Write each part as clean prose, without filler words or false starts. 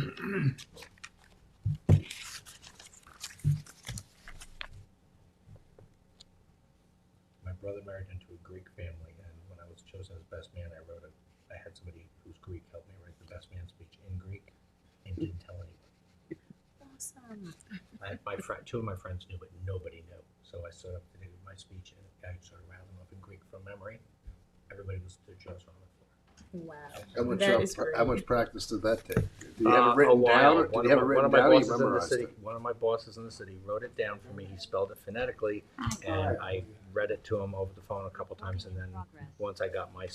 My brother married into a Greek family, and when I was chosen as best man, I had somebody who's Greek help me write the best man speech in Greek, and didn't tell anyone. Awesome. Two of my friends knew, but nobody knew. So I stood up to do my speech, and I started rattling off in Greek from memory. Everybody was their jaws on the floor. Wow. That is great. How much practice did that take? Do you have it written down? Did you have it written down? Or you memorized it? One of my bosses in the city wrote it down for me. He spelled it phonetically, and I read it to him over the phone a couple times. And then once I got my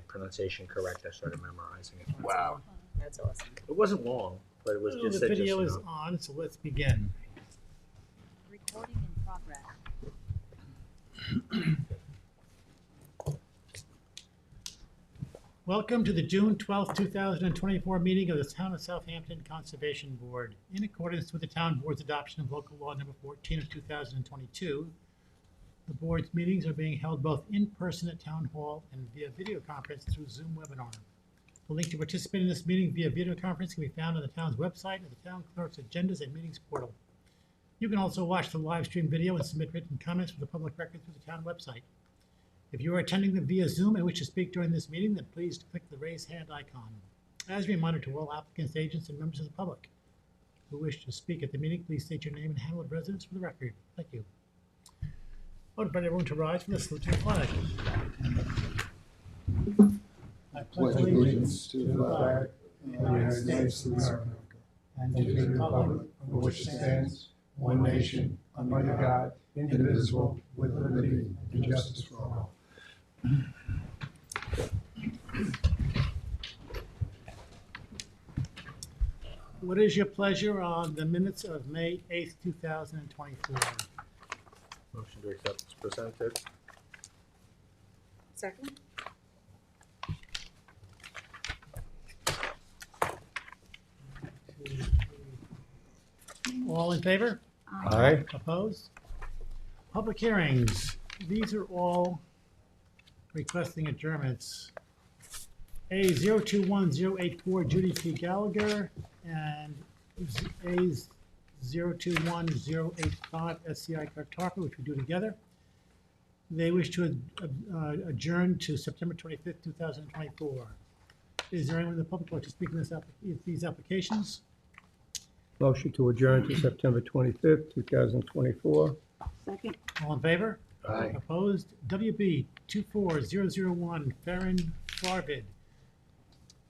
pronunciation correct, I started memorizing it. Wow. That's awesome. It wasn't long, but it was just the video is on, so let's begin. Recording in progress. Welcome to the June 12th, 2024 meeting of the Town of Southampton Conservation Board. In accordance with the Town Board's adoption of Local Law Number 14 of 2022, the Board's meetings are being held both in person at Town Hall and via video conference through Zoom webinar. The link to participate in this meeting via video conference can be found on the Town's website at the Town Clerk's Agendas and Meetings portal. You can also watch the live stream video and submit written comments for the public record through the Town website. If you are attending via Zoom and wish to speak during this meeting, then please click the raise hand icon. As a reminder to all applicants, agents, and members of the public who wish to speak at the meeting, please state your name and handle of residence for the record. Thank you. I would invite everyone to rise for the salute to the flag. I pledge allegiance to the flag of the United States of America and to the republic for which it stands, one nation, under God, indivisible, with liberty and justice for all. What is your pleasure on the minutes of May 8th, 2024? Motion to accept is presented. Second? All in favor? Aye. Opposed? Public hearings. These are all requesting adjournments. A 021084 Judy P. Gallagher and A 021085 SCI Clark, which we do together. They wish to adjourn to September 25th, 2024. Is there anyone in the public who would like to speak on these applications? Motion to adjourn to September 25th, 2024. Second. All in favor? Aye. Opposed? WB 24001 Farron Farvid.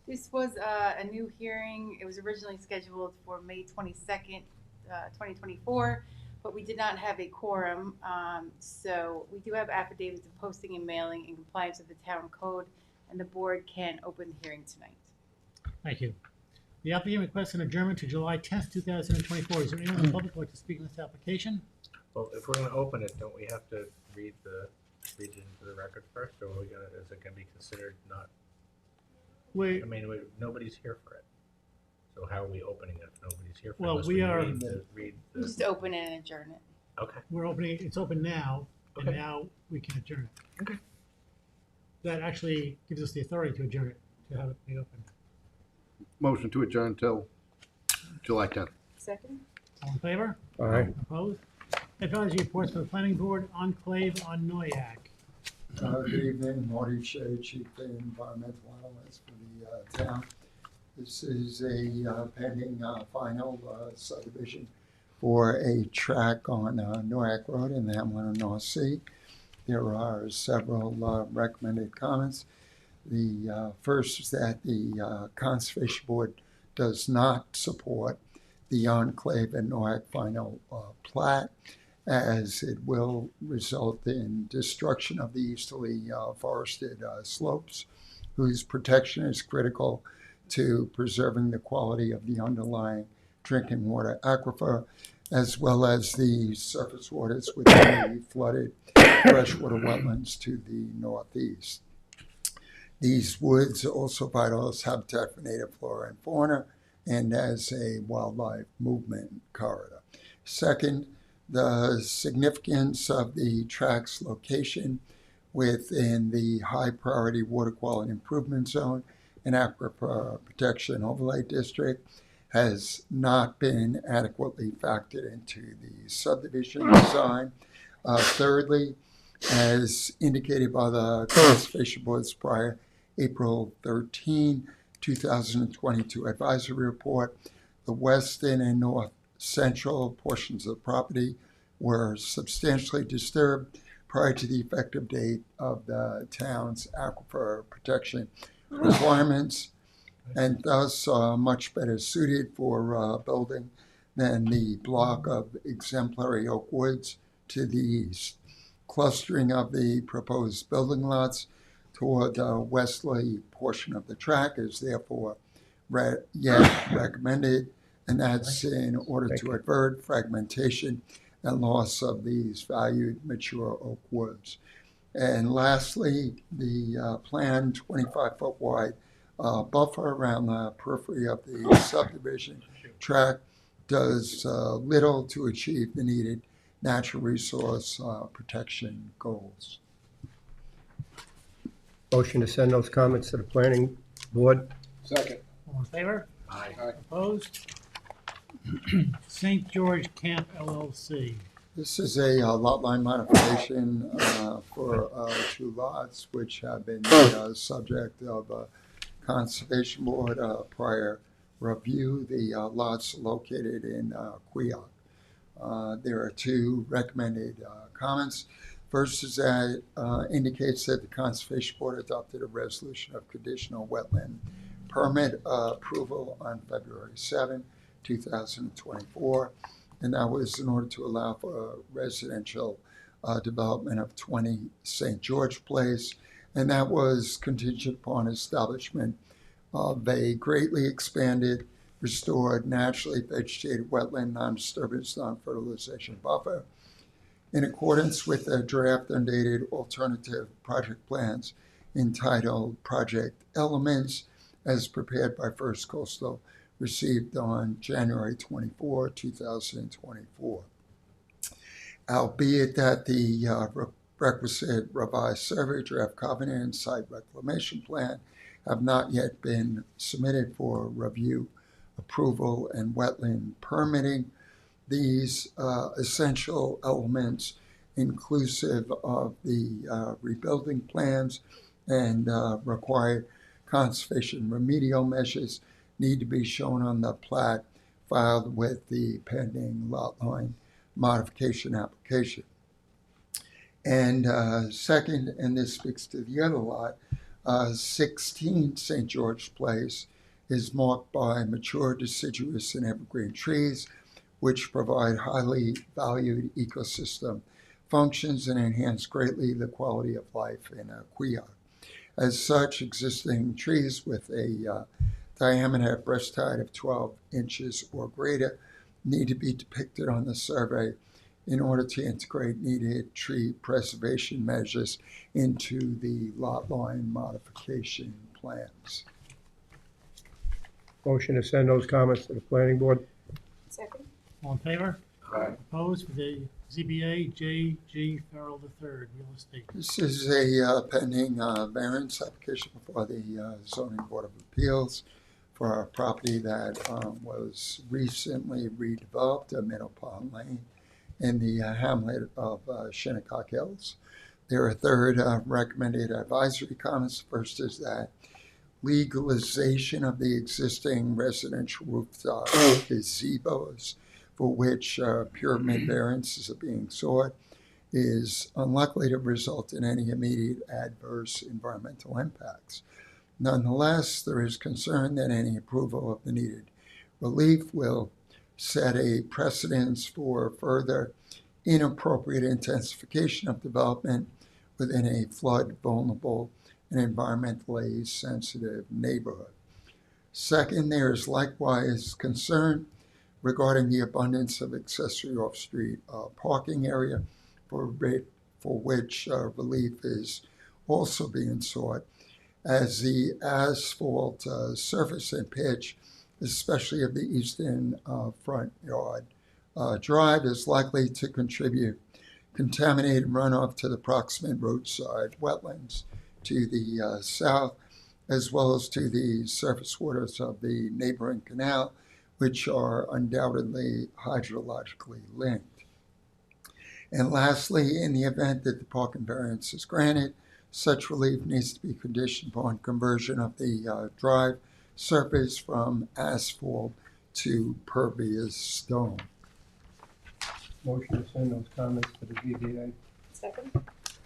This was a new hearing. It was originally scheduled for May 22nd, 2024, but we did not have a quorum. So we do have affidavits of posting and mailing in compliance with the town code, and the board can open the hearing tonight. Thank you. The applicant requests an adjournment to July 10th, 2024. Is there anyone in the public who would like to speak on this application? Well, if we're going to open it, don't we have to read it into the record first, or is it going to be considered not? Wait. I mean, nobody's here for it. So how are we opening it if nobody's here for it? Well, unless we are- read We the. just open it and adjourn it. Okay. We're opening, it's open now, and Okay. now we can adjourn it. Okay. That actually gives us the authority to adjourn it, to have it be open. Motion to adjourn till July 10th. Second? All in favor? Aye. Opposed? Advisory reports for the planning board, enclave on Noyak. Good evening, Marty Shea, Chief Environmental Analyst for the town. This is a pending final subdivision for a track on Noyak Road in the Hamlin of North Sea. There are several recommended comments. The first is that the Conservation Board does not support the enclave and Noyak final plat, as it will result in destruction of the easterly forested slopes, whose protection is critical to preserving the quality of the underlying drinking water aquifer, as well as the surface waters within the flooded freshwater wetlands to the northeast. These woods are also vital as habitat for native flora and fauna and as a wildlife movement corridor. Second, the significance of the track's location within the high priority water quality improvement zone and aquifer protection overlay district has not been adequately factored into the subdivision design. Thirdly, as indicated by the Conservation Board's prior April 13, 2022 advisory report, the western and north central portions of the property were substantially disturbed prior to the effective date of the town's aquifer protection requirements, and thus much better suited for building than the block of exemplary oak woods to the east. Clustering of the proposed building lots toward the westerly portion of the tract is therefore yet recommended, and that's in order to avert fragmentation and loss of these valued mature oak woods. And lastly, the planned 25-foot wide buffer around the periphery of the subdivision tract does little to achieve the needed natural resource protection goals. Motion to send those comments to the planning board. Second. All in favor? Aye. Opposed? St. George Camp LLC. This is a lot line modification for 2 lots which have been subject of a Conservation Board prior review. The lots located in Queoc. There are 2 recommended comments. First is that indicates that the Conservation Board adopted a resolution of conditional wetland permit approval on February 7, 2024, and that was in order to allow for residential development of 20 St. George Place, and that was contingent upon establishment of a greatly expanded, restored, naturally vegetated wetland non-disturbance, non-fertilization buffer in accordance with the draft undated alternative project plans entitled Project Elements as prepared by First Coastal, received on January 24, 2024. Albeit that the requisite revised survey, draft covenant, and site reclamation plan have not yet been submitted for review, approval, and wetland permitting, these essential elements, inclusive of the rebuilding plans and required conservation remedial measures, need to be shown on the plat filed with the pending lot line modification application. And second, and this speaks to the other lot, 16 St. George Place is marked by mature deciduous and evergreen trees, which provide highly valued ecosystem functions and enhance greatly the quality of life in Queoc. As such, existing trees with a diameter at breast height of 12 inches or greater need to be depicted on the survey in order to integrate needed tree preservation measures into the lot line modification plans. Motion to send those comments to the planning board. Second. All in favor? Aye. Opposed? For the ZBA, J.G. Farrell III, Real Estate. This is a pending variance application before the Zoning Board of Appeals for a property that was recently redeveloped at Middle Pond Lane in the hamlet of Shinnecock Hills. There are 3 recommended advisory comments. First is that legalization of the existing residential rooftop gazebos for which pyramid variances are being sought is unlikely to result in any immediate adverse environmental impacts. Nonetheless, there is concern that any approval of the needed relief will set a precedence for further inappropriate intensification of development within a flood vulnerable and environmentally sensitive neighborhood. Second, there is likewise concern regarding the abundance of accessory off-street parking area for which relief is also being sought, as the asphalt surface and pitch, especially of the eastern front yard drive, is likely to contribute contaminated runoff to the proximate roadside wetlands to the south, as well as to the surface waters of the neighboring canal, which are undoubtedly hydrologically linked. And lastly, in the event that the parking variance is granted, such relief needs to be conditioned upon conversion of the drive surface from asphalt to pervious stone. Motion to send those comments to the ZBA. Second?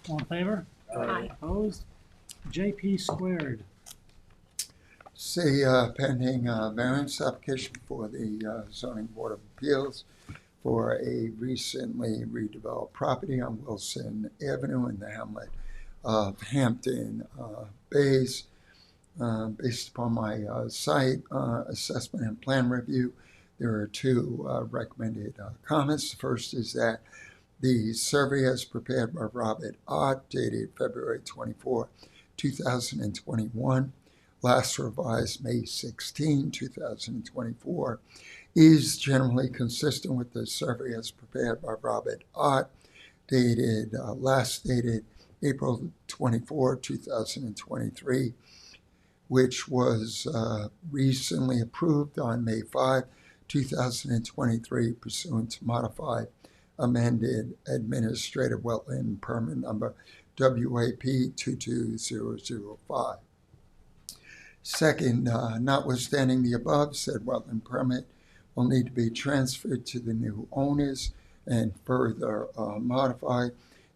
All in favor? Aye. Opposed? JP Squared. See, pending variance application for the zoning board of appeals for a recently redeveloped property on Wilson Avenue in the hamlet of Hampton Bays. Based upon my site assessment and plan review, there are two recommended comments. The first is that the survey as prepared by Robert Ott, dated February 24, 2021, last revised May 16, 2024, is generally consistent with the survey as prepared by Robert Ott, last dated April 24, 2023, which was recently approved on May 5, 2023, pursuant to modified amended administrative wetland permit number WAP 22005. Second, notwithstanding the above, said wetland permit will need to be transferred to the new owners and further modified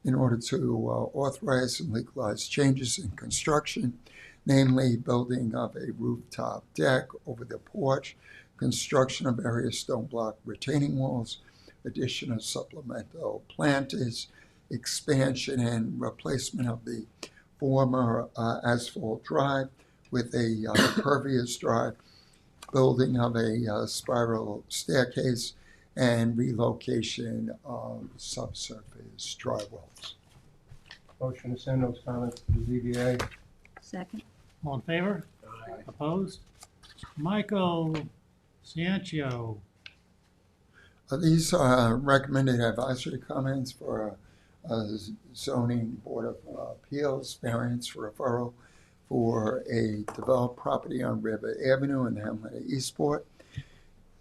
in order to authorize and legalize changes in construction, namely building of a rooftop deck over the porch, construction of various stone block retaining walls, addition of supplemental planters, expansion and replacement of the former asphalt drive with a pervious drive, building of a spiral staircase, and relocation of subsurface dry wells. Motion to send those comments to the ZBA. Second. All in favor? Opposed? Michael Ciancio. These are recommended advisory comments for zoning board of appeals variance referral for a developed property on River Avenue in the hamlet of Eastport.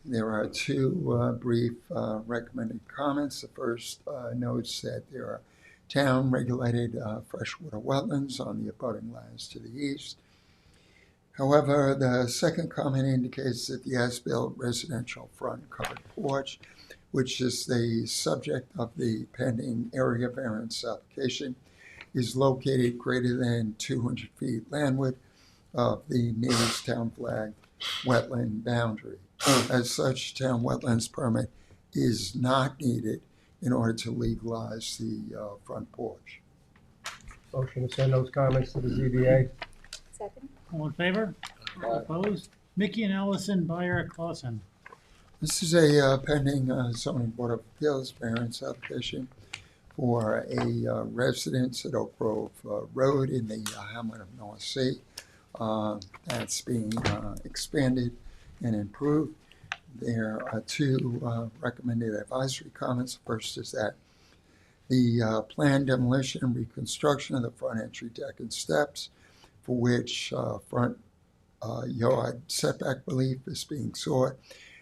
There are two brief recommended comments. The first notes that there are town-regulated freshwater wetlands on the abutting lands to the east. However, the second comment indicates that the as-built residential front covered porch, which is the subject of the pending area variance application, is located greater than 200 feet landward of the nearest town flag wetland boundary. As such, town wetlands permit is not needed in order to legalize the front porch. Motion to send those comments to the ZBA. Second? All in favor? Opposed? Mickey and Allison Byer Clausen. This is a pending zoning board of appeals variance application for a residence at Oak Grove Road in the hamlet of North Sea. That's being expanded and improved. There are two recommended advisory comments. First is that the planned demolition and reconstruction of the front entry deck and steps, for which front yard setback relief is being sought,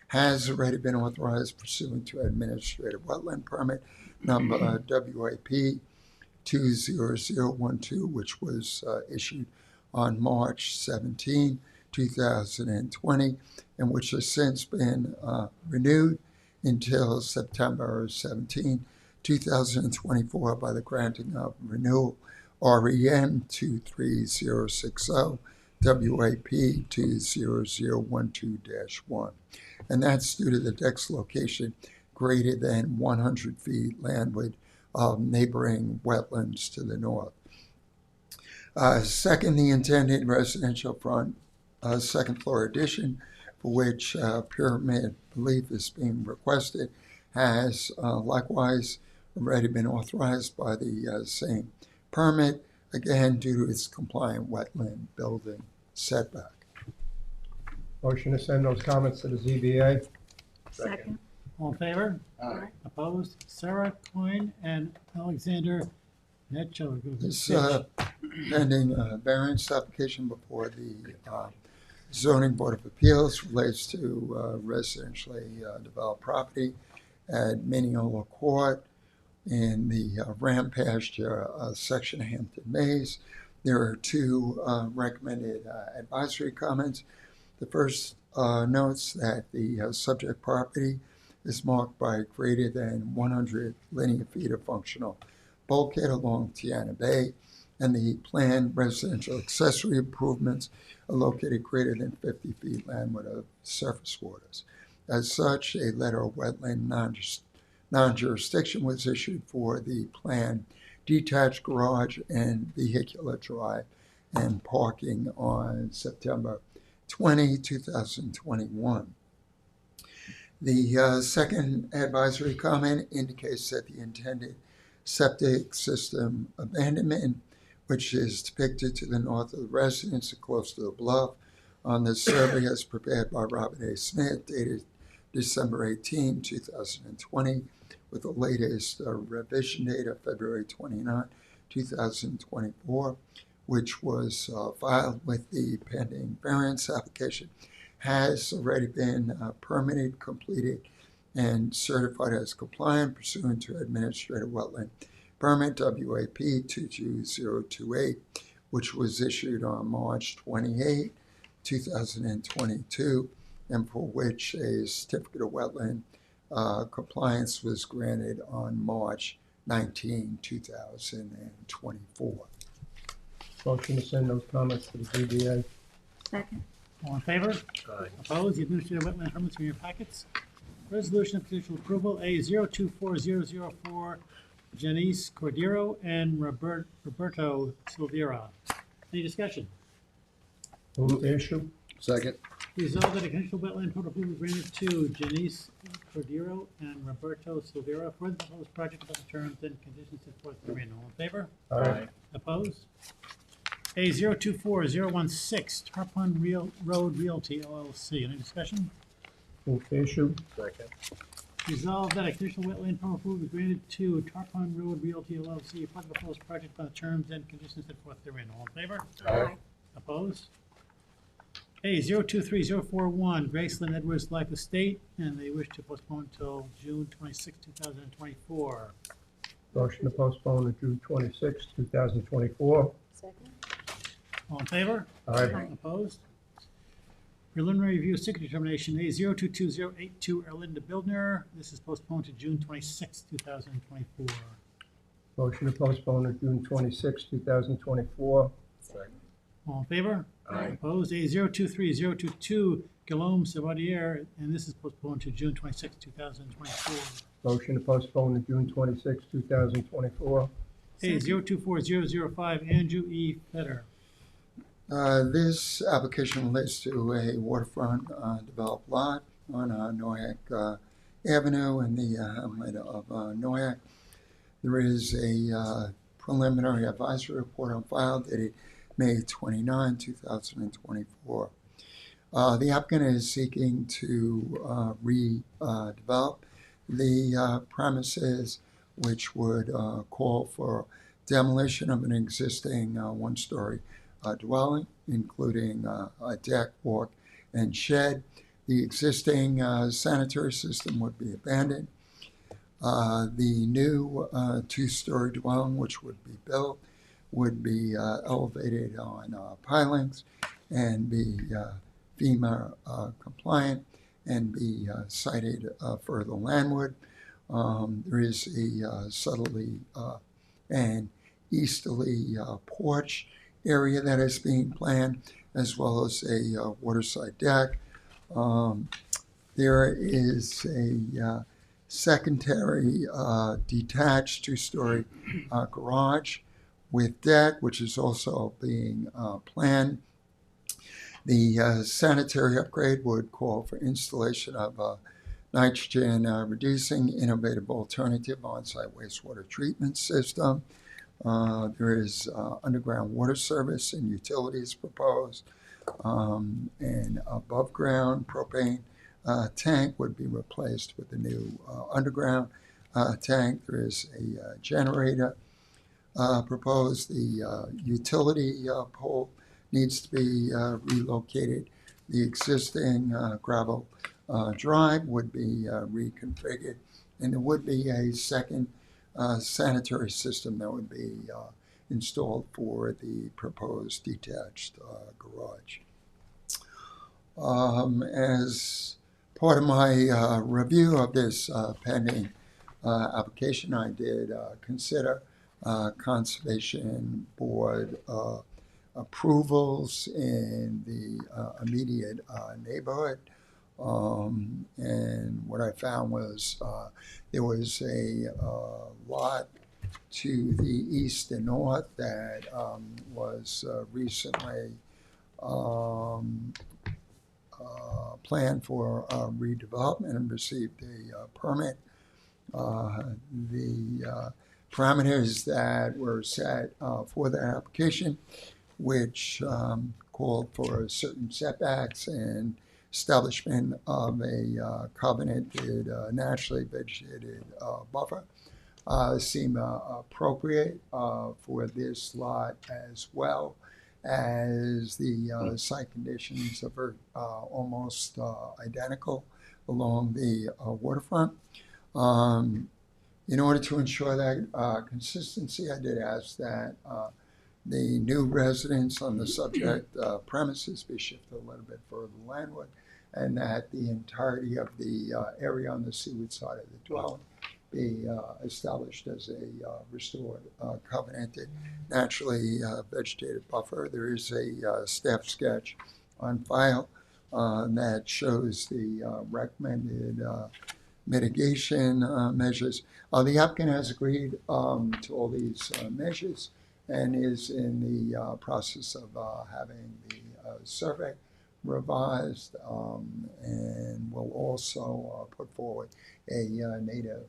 has already been authorized pursuant to administrative wetland permit number WAP 20012, which was issued on March 17, 2020, and which has since been renewed until September 17, 2024 by the granting of renewal REN 23060 WAP 20012-1. And that's due to the deck's location greater than 100 feet landward of neighboring wetlands to the north. Second, the intended residential front second floor addition, for which pyramid relief is being requested, has likewise already been authorized by the same permit, again due to its compliant wetland building setback. Motion to send those comments to the ZBA. Second. All in favor? Aye. Opposed? Sarah Coyne and Alexander Netcho. This pending variance application before the Zoning Board of Appeals relates to residentially developed property at Mineola Court in the Ram Pasture section of Hampton Bays. There are two recommended advisory comments. The first notes that the subject property is marked by greater than 100 linear feet of functional bulkhead along Tiana Bay, and the planned residential accessory improvements are located greater than 50 feet landward of surface waters. As such, a letter of wetland non-jurisdiction was issued for the planned detached garage and vehicular drive and parking on September 20, 2021. The second advisory comment indicates that the intended septic system abandonment, which is depicted to the north of the residence and close to the bluff on the survey as prepared by Robert A. Smith, dated December 18, 2020, with the latest revision date of February 29, 2024, which was filed with the pending variance application, has already been permitted, completed, and certified as compliant pursuant to Administrative Wetland Permit WAP 22028, which was issued on March 28, 2022, and for which a certificate of wetland compliance was granted on March 19, 2024. Motion to send those comments to the ZBA. Second. All in favor? Aye. Opposed? The administrative wetland permits are in your packets. Resolution of potential approval, A 024004, Janice Cordero and Roberto Silveira. Any discussion? Move the issue. Second. Resolved that a conditional wetland permit approval is granted to Janice Cordero and Roberto Silveira for the proposed project about the terms and conditions set forth therein. All in favor? Aye. Opposed? A 024016, Tarpon Road Realty LLC. Any discussion? Move the issue. Second. Resolved that a conditional wetland permit approval is granted to Tarpon Road Realty LLC for the proposed project by the terms and conditions set forth therein. All in favor? Aye. Opposed? A 023041, Graceland Edwards Life Estate, and they wish to postpone until June 26, 2024. Motion to postpone to June 26, 2024. Second. All in favor? Aye. Opposed? Preliminary review secret determination, A 022082, Erlinda Bildner. This is postponed to June 26, 2024. Motion to postpone to June 26, 2024. Second. All in favor? Aye. Opposed? A 023022, Guillaume Savadier, and this is postponed to June 26, 2024. Motion to postpone to June 26, 2024. A 024005, Andrew E. Fetter. This application relates to a waterfront developed lot on Noyak Avenue in the hamlet of Noyak. There is a preliminary advisory report on file dated May 29, 2024. The applicant is seeking to redevelop the premises, which would call for demolition of an existing one-story dwelling, including a deck, walk, and shed. The existing sanitary system would be abandoned. The new two-story dwelling, which would be built, would be elevated on pilings and be FEMA compliant and be sited further landward. There is a southerly and easterly porch area that is being planned, as well as a waterside deck. There is a secondary detached two-story garage with deck, which is also being planned. The sanitary upgrade would call for installation of a nitrogen reducing innovative alternative on-site wastewater treatment system. There is underground water service and utilities proposed. An above-ground propane tank would be replaced with a new underground tank. There is a generator proposed. The utility pole needs to be relocated The existing gravel drive would be reconfigured, and there would be a second sanitary system that would be installed for the proposed detached garage. As part of my review of this pending application, I did consider Conservation Board approvals in the immediate neighborhood. And what I found was there was a lot to the east and north that was recently planned for redevelopment and received a permit. The parameters that were set for that application, which called for certain setbacks and establishment of a covenanted naturally vegetated buffer, seem appropriate for this lot, as well as the site conditions are almost identical along the waterfront. In order to ensure that consistency, I did ask that the new residents on the subject premises be shifted a little bit further landward, and that the entirety of the area on the seaward side of the dwelling be established as a restored, covenanted, naturally vegetated buffer. There is a staff sketch on file that shows the recommended mitigation measures. The applicant has agreed to all these measures and is in the process of having the survey revised, and will also put forward a native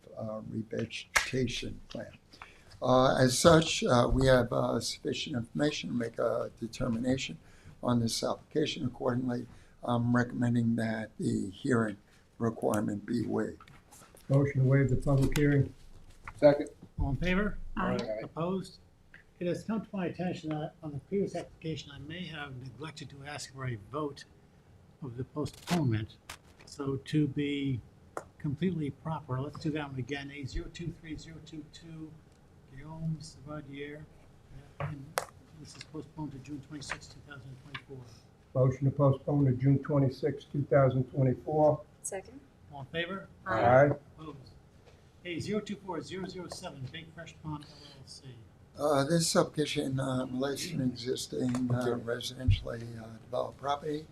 revegetation plan. As such, we have sufficient information to make a determination on this application. Accordingly, I'm recommending that the hearing requirement be waived. Motion to waive the public hearing. Second. All in favor? Aye. Opposed? It has come to my attention that on the previous application, I may have neglected to ask for a vote of the postponement. So to be completely proper, let's do that one again. A023022, Guillaume Savadier. And this is postponed to June 26, 2024. Motion to postpone to June 26, 2024. Second? All in favor? Aye. Opposed? A024007, Big Fresh Pond LLC. This application relates to an existing residentially developed property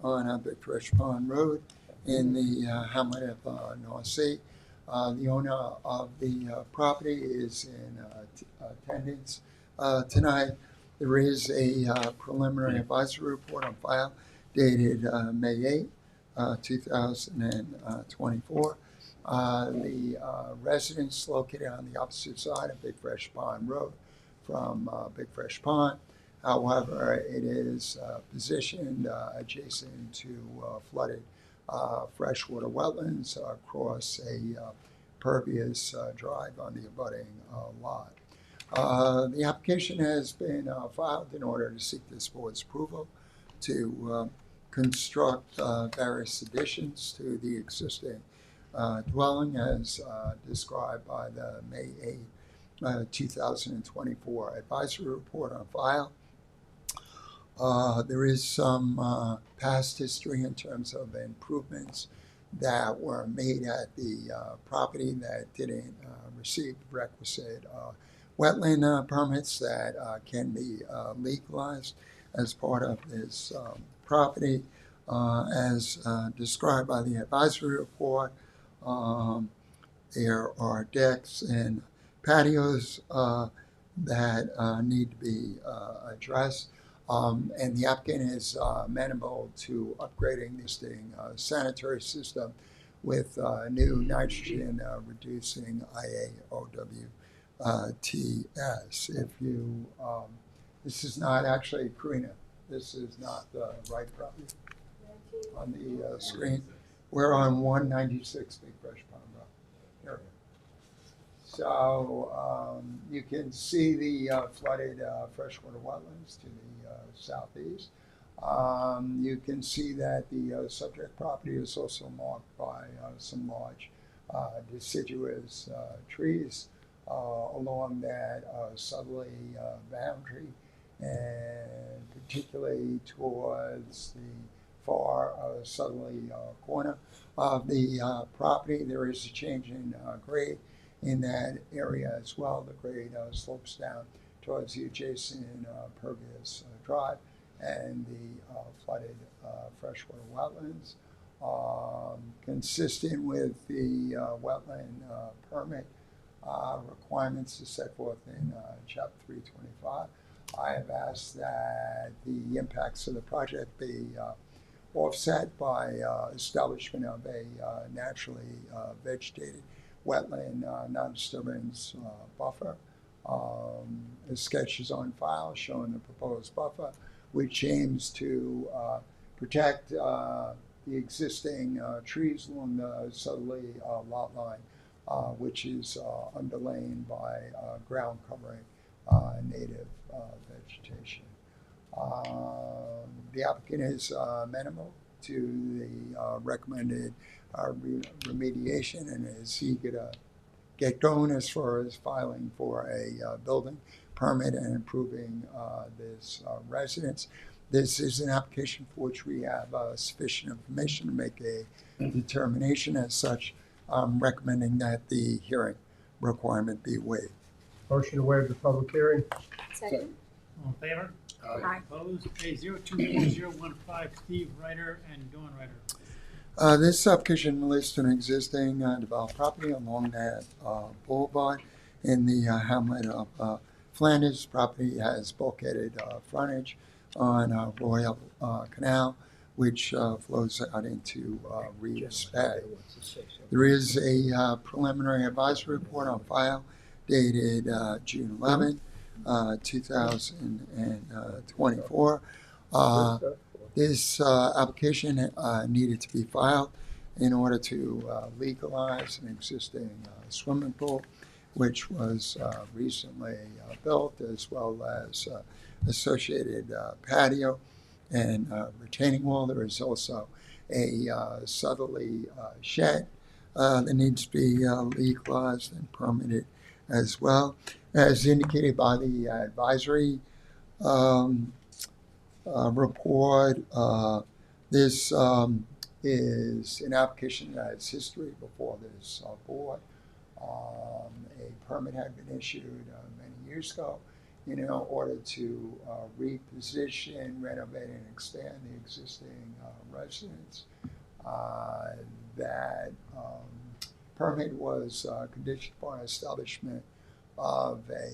on Big Fresh Pond Road in the hamlet of North Sea. The owner of the property is in attendance tonight. There is a preliminary advisory report on file dated May 8, 2024. The residence located on the opposite side of Big Fresh Pond Road from Big Fresh Pond. However, it is positioned adjacent to flooded freshwater wetlands across a pervious drive on the abutting lot. The application has been filed in order to seek this board's approval to construct various additions to the existing dwelling as described by the May 8, 2024 advisory report on file. There is some past history in terms of improvements that were made at the property that didn't receive requisite wetland permits that can be legalized as part of this property. As described by the advisory report, there are decks and patios that need to be addressed. And the applicant is amenable to upgrading the existing sanitary system with new nitrogen reducing IAOWTS. If you, this is not actually Karina. This is not the right property on the screen. We're on 196 Big Fresh Pond Road. Here. So you can see the flooded freshwater wetlands to the southeast. You can see that the subject property is also marked by some large deciduous trees along that southerly boundary, and particularly towards the far southerly corner of the property. There is a change in grade in that area as well. The grade slopes down towards the adjacent pervious drive and the flooded freshwater wetlands. Consistent with the wetland permit requirements as set forth in Chapter 325, I have asked that the impacts of the project be offset by establishment of a naturally vegetated wetland non-disturbance buffer. A sketch is on file showing the proposed buffer, which aims to protect the existing trees along the southerly lot line, which is underlain by ground covering native vegetation. The applicant is amenable to the recommended remediation and is eager to get going as far as filing for a building permit and improving this residence. This is an application for which we have sufficient information to make a determination. As such, I'm recommending that the hearing requirement be waived. Motion to waive the public hearing. Second. All in favor? Aye. Opposed? A 024015, Steve Ryder and Dawn Ryder. This application lists an existing developed property along that boulevard in the hamlet of Flanders. Property has bulkheaded frontage on Royal Canal, which flows out into Reeves Bay. There is a preliminary advisory report on file dated June 11, 2024. This application needed to be filed in order to legalize an existing swimming pool, which was recently built, as well as associated patio and retaining wall. There is also a southerly shed that needs to be legalized and permitted as well. As indicated by the advisory report, this is an application that has history before this board. A permit had been issued many years ago in order to reposition, renovate, and expand the existing residence. That permit was conditioned upon establishment of a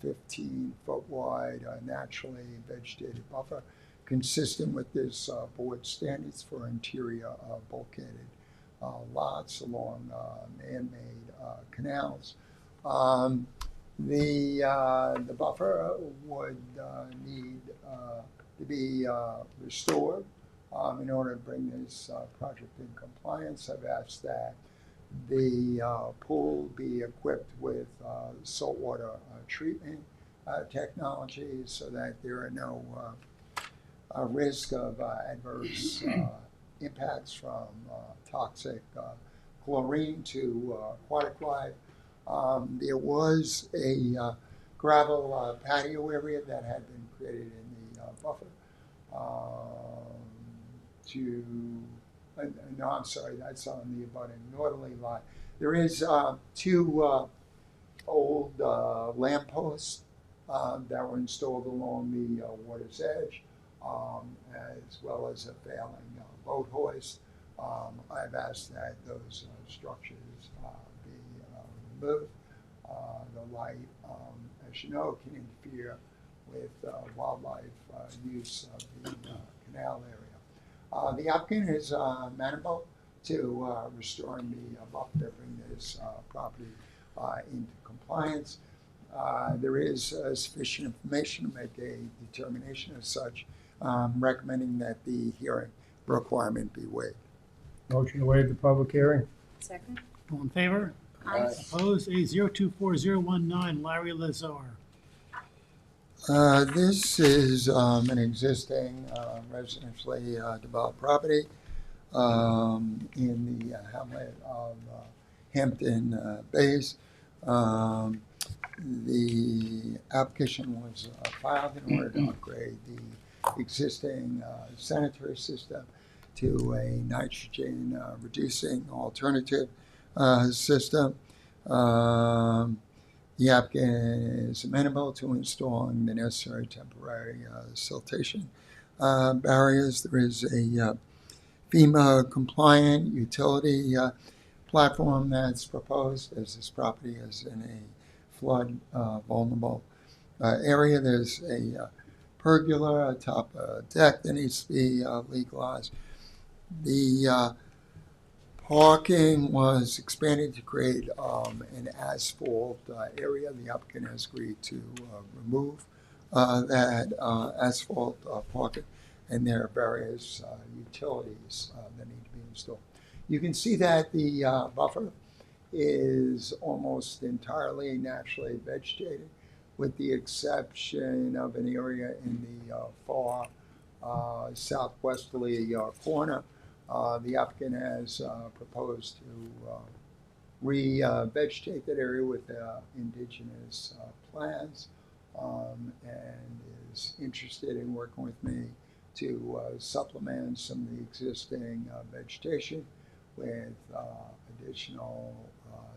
15-foot wide naturally vegetated buffer consistent with this board standards for interior bulkheaded lots along man-made canals. The buffer would need to be restored in order to bring this project in compliance. I've asked that the pool be equipped with saltwater treatment technology so that there are no risk of adverse impacts from toxic chlorine to aquatic life. There was a gravel patio area that had been created in the buffer no, I'm sorry, that's on the abutting northerly lot. There is two old lampposts that were installed along the water's edge, as well as a failing boat hoist. I've asked that those structures be removed. The light, as you know, can interfere with wildlife use of the canal area. The applicant is amenable to restoring the buffer to bring this property into compliance. There is sufficient information to make a determination as such, recommending that the hearing requirement be waived. Motion to waive the public hearing. Second. All in favor? Aye. Opposed? A 024019, Larry Lazar. This is an existing residentially developed property in the hamlet of Hampton Bays. The application was filed in order to upgrade the existing sanitary system to a nitrogen reducing alternative system. The applicant is amenable to installing the necessary temporary siltation barriers. There is a FEMA compliant utility platform that's proposed, as this property is in a flood vulnerable area. There's a pergola atop a deck that needs to be legalized. The parking was expanded to create an asphalt area. The applicant has agreed to remove that asphalt parking, and there are various utilities that need to be installed. You can see that the buffer is almost entirely naturally vegetated, with the exception of an area in the far southwesterly corner. The applicant has proposed to re-vegetate that area with indigenous plants and is interested in working with me to supplement some of the existing vegetation with additional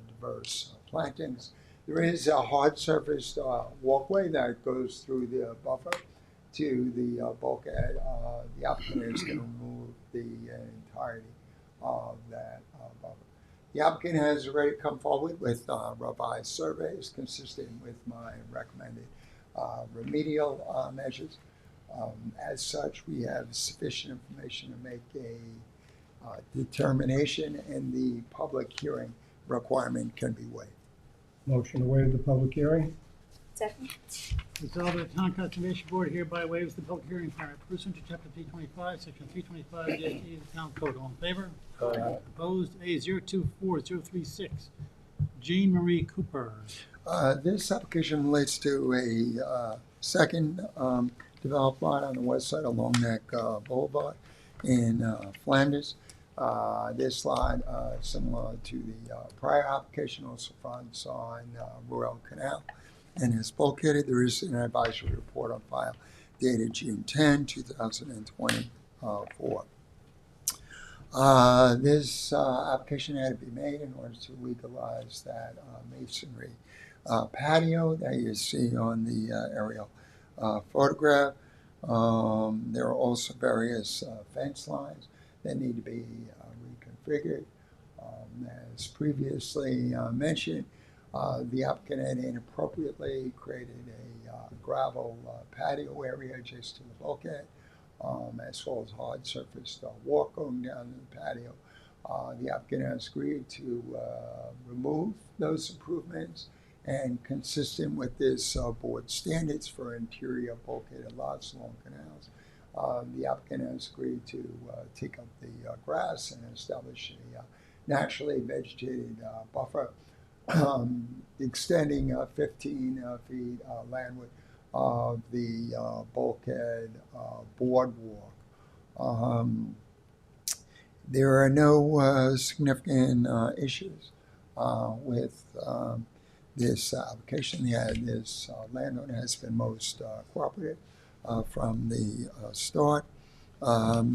diverse plantings. There is a hard surfaced walkway that goes through the buffer to the bulkhead. The applicant is going to remove the entirety of that buffer. The applicant has already come forward with revised surveys consistent with my recommended remedial measures. As such, we have sufficient information to make a determination, and the public hearing requirement can be waived. Motion to waive the public hearing? Second. Resolved that the Town Conservation Board hereby waives the public hearing requirement pursuant to Chapter 325, Section 325-8 of the Town Code. All in favor? Aye. Opposed? A024036. Jean Marie Cooper. This application relates to a second developed lot on the west side of Long Neck Boulevard in Flanders. This lot, similar to the prior application, also fronts on Royal Canal and is bulkheaded. There is an advisory report on file dated June 10, 2024. This application had to be made in order to legalize that masonry patio that you see on the aerial photograph. There are also various fence lines that need to be reconfigured. As previously mentioned, the applicant had inappropriately created a gravel patio area just to the bulkhead, as well as hard surfaced walk going down the patio. The applicant has agreed to remove those improvements, and consistent with this board standards for interior bulkheaded lots along canals, the applicant has agreed to take up the grass and establish a naturally vegetated buffer extending 15 feet landward of the bulkhead boardwalk. There are no significant issues with this application. This landowner has been most cooperative from the start.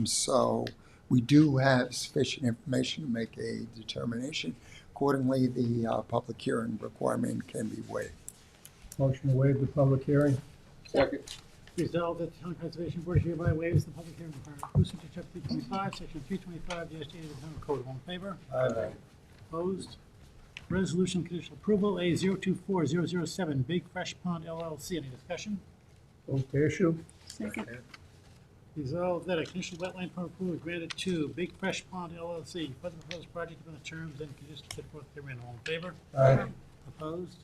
So we do have sufficient information to make a determination. Accordingly, the public hearing requirement can be waived. Motion to waive the public hearing? Second. Resolved that the Town Conservation Board hereby waives the public hearing requirement pursuant to Chapter 325, Section 325-8 of the Town Code. All in favor? Aye. Opposed? Resolution conditional approval A024007, Big Fresh Pond LLC. Any discussion? Move to issue? Second. Resolved that a conditional wetland permit approval is granted to Big Fresh Pond LLC for the proposed project within the terms and conditions set forth therein. All in favor? Aye. Opposed?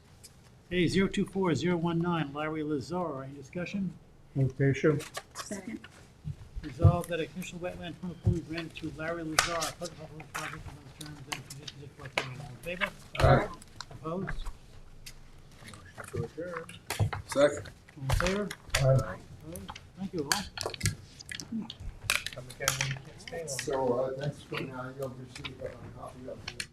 A024019, Larry Lazar. Any discussion? Move to issue? Second. Resolved that a conditional wetland permit approval is granted to Larry Lazar for the proposed project within the terms and conditions set forth therein. All in favor? Aye. Opposed? Motion to adjourn. Second. All in favor? copy of it.